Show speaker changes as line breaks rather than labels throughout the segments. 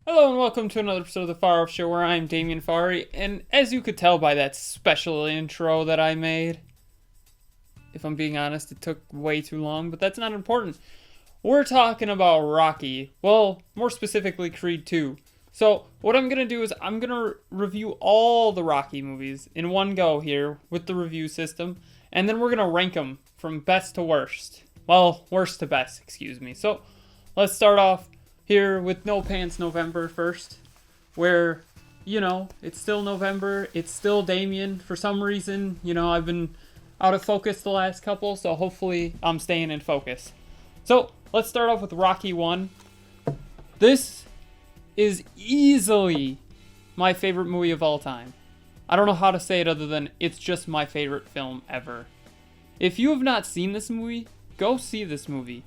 Hello and welcome to another episode of the Farr Show where I'm Damien Farr, and as you could tell by that special intro that I made, if I'm being honest, it took way too long, but that's not important. We're talking about Rocky. Well, more specifically, Creed 2. So, what I'm going to do is I'm going to review all the Rocky movies in one go here with the review system, and then we're going to rank them from best to worst. Well, worst to best, excuse me. So, let's start off here with No Pants November first, where, it's still November, it's still Damien. For some reason, I've been out of focus the last couple, so hopefully I'm staying in focus. So, let's start off with Rocky 1. This is easily my favorite movie of all time. I don't know how to say it other than it's just my favorite film ever. If you have not seen this movie, go see this movie.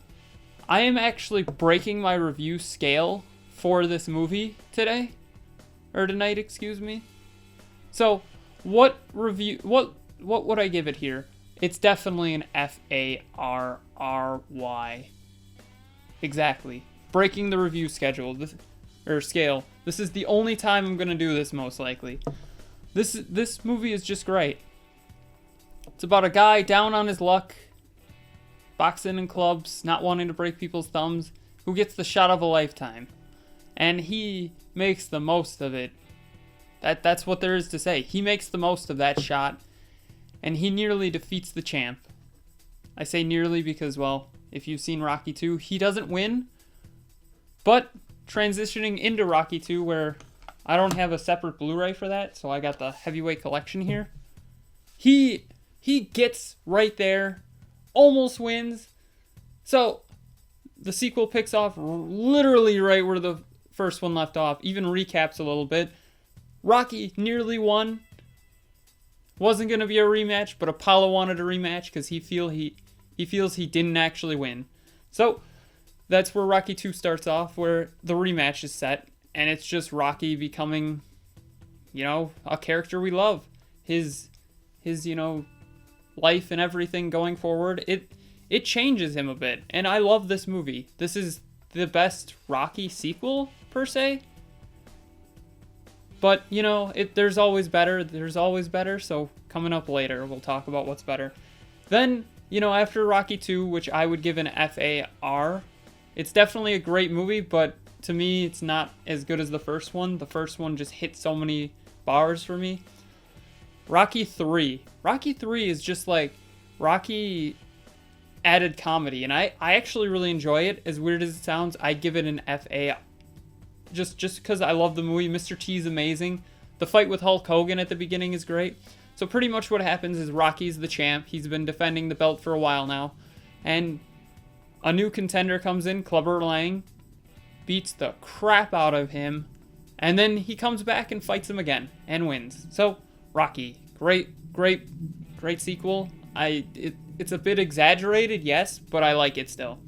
I am actually breaking my review scale for this movie tonight, excuse me. So, what would I give it here? It's definitely an FARRY. Exactly. Breaking the review scale. This is the only time I'm going to do this, most likely. This movie is just great. It's about a guy down on his luck, boxing in clubs, not wanting to break people's thumbs, who gets the shot of a lifetime. And he makes the most of it. That's what there is to say. He makes the most of that shot, and he nearly defeats the champ. I say nearly because, well, if you've seen Rocky 2, he doesn't win. But transitioning into Rocky 2, where I don't have a separate Blu-ray for that, so I got the heavyweight collection here. He gets right there, almost wins. So the sequel picks off literally right where the first one left off, even recaps a little bit. Rocky nearly won. Wasn't going to be a rematch, but Apollo wanted a rematch because he feels he didn't actually win. So that's where Rocky 2 starts off, where the rematch is set, and it's just Rocky becoming, a character we love. His life and everything going forward, it changes him a bit, and I love this movie. This is the best Rocky sequel per se, but there's always better. So coming up later we'll talk about what's better. Then after Rocky 2, which I would give an FAR, it's definitely a great movie, but to me it's not as good as the first one. The first one just hit so many bars for me. Rocky 3 is just like Rocky added comedy, and I actually really enjoy it. As weird as it sounds, I give it an FA just because I love the movie. Mr. T is amazing. The fight with Hulk Hogan at the beginning is great. So pretty much what happens is Rocky's the champ. He's been defending the belt for a while now, and a new contender comes in, Clubber Lang, beats the crap out of him, and then he comes back and fights him again and wins. So Rocky, great sequel. It's a bit exaggerated, yes, but I like it still.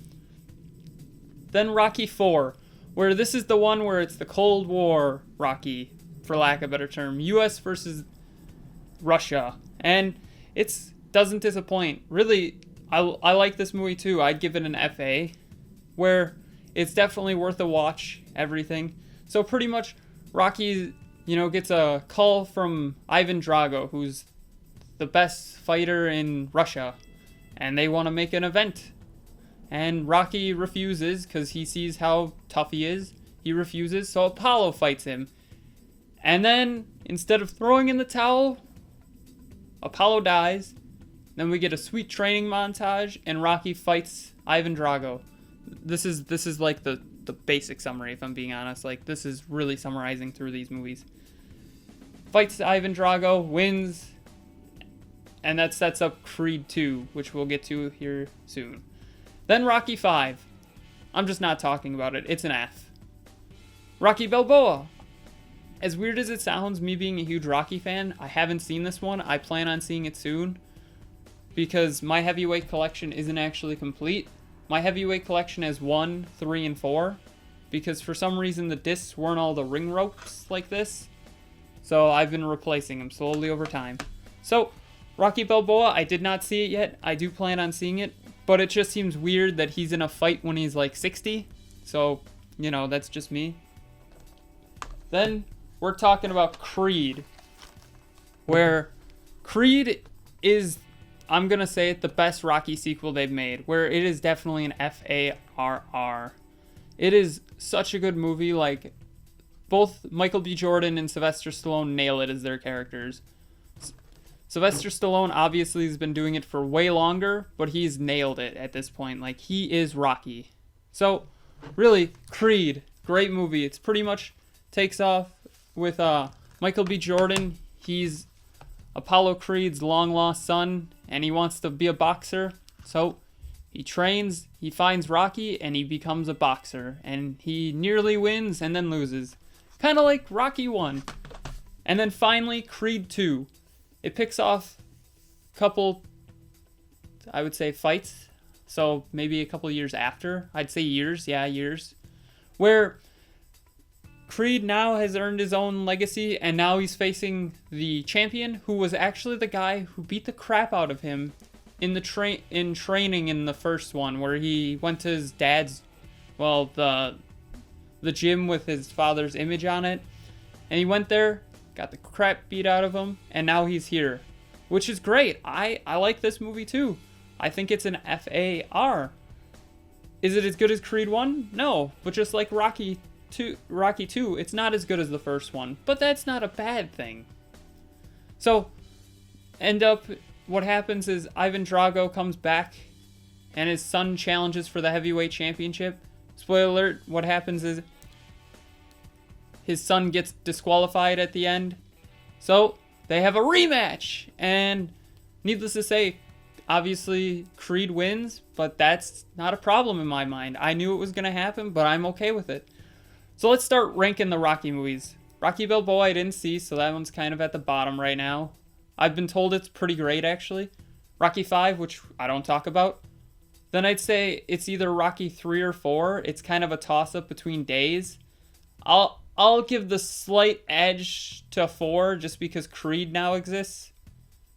Then Rocky 4, where this is the one where it's the Cold War Rocky, for lack of a better term, US versus Russia, and it doesn't disappoint. Really, I like this movie too. I'd give it an FA, where it's definitely worth a watch, everything. So pretty much Rocky gets a call from Ivan Drago, who's the best fighter in Russia, and they want to make an event. And Rocky refuses because he sees how tough he is. He refuses, so Apollo fights him. And then, instead of throwing in the towel, Apollo dies. Then we get a sweet training montage, and Rocky fights Ivan Drago. This is like the basic summary, if I'm being honest. Like, this is really summarizing through these movies. Fights Ivan Drago, wins, and that sets up Creed 2, which we'll get to here soon. Then Rocky 5. I'm just not talking about it. It's an F. Rocky Balboa. As weird as it sounds, me being a huge Rocky fan, I haven't seen this one. I plan on seeing it soon, because my heavyweight collection isn't actually complete. My heavyweight collection has 1, 3, and 4, because for some reason the discs weren't all the ring ropes like this. So I've been replacing them slowly over time. So Rocky Balboa, I did not see it yet. I do plan on seeing it, but it just seems weird that he's in a fight when he's like 60. So, that's just me. Then we're talking about Creed, where Creed is, I'm going to say it, the best Rocky sequel they've made, where it is definitely an FARR. It is such a good movie. Like, both Michael B. Jordan and Sylvester Stallone nail it as their characters. Sylvester Stallone obviously has been doing it for way longer, but he's nailed it at this point. Like, he is Rocky. So, really, Creed, great movie. It's pretty much takes off with Michael B. Jordan. He's Apollo Creed's long-lost son, and he wants to be a boxer. So, he trains, he finds Rocky, and he becomes a boxer. And he nearly wins and then loses. Kind of like Rocky 1. And then finally, Creed 2. It picks off a couple, I would say, fights. So maybe a couple years after. I'd say years. Yeah, years. Where Creed now has earned his own legacy, and now he's facing the champion, who was actually the guy who beat the crap out of him in the training in the first one, where he went to his dad's, well, the gym with his father's image on it, and he went there, got the crap beat out of him, and now he's here, which is great. I like this movie too. I think it's an FAR. Is it as good as Creed 1? No, but just like Rocky 2, it's not as good as the first one, but that's not a bad thing. So, what happens is Ivan Drago comes back, and his son challenges for the heavyweight championship. Spoiler alert, what happens is his son gets disqualified at the end. So, they have a rematch. And needless to say, obviously Creed wins, but that's not a problem in my mind. I knew it was going to happen, but I'm okay with it. So let's start ranking the Rocky movies. Rocky Balboa I didn't see, so that one's kind of at the bottom right now. I've been told it's pretty great, actually. Rocky 5, which I don't talk about. Then I'd say it's either Rocky 3 or 4. It's kind of a toss-up between days. I'll give the slight edge to 4 just because Creed now exists.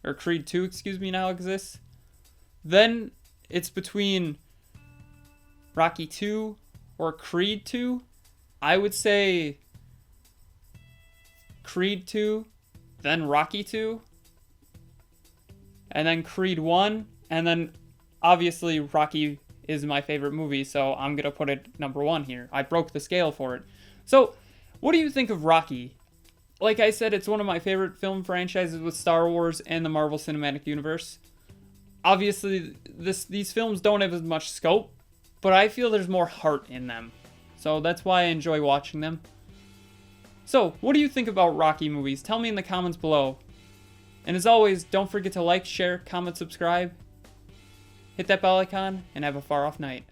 Or Creed 2, now exists. Then it's between Rocky 2 or Creed 2. I would say Creed 2, then Rocky 2, and then Creed 1, and then obviously Rocky is my favorite movie, so I'm going to put it number 1 here. I broke the scale for it. So, what do you think of Rocky? Like I said, it's one of my favorite film franchises with Star Wars and the Marvel Cinematic Universe. Obviously, these films don't have as much scope, but I feel there's more heart in them. So that's why I enjoy watching them. So, what do you think about Rocky movies? Tell me in the comments below. And as always, don't forget to like, share, comment, subscribe. Hit that bell icon, and have a far off night.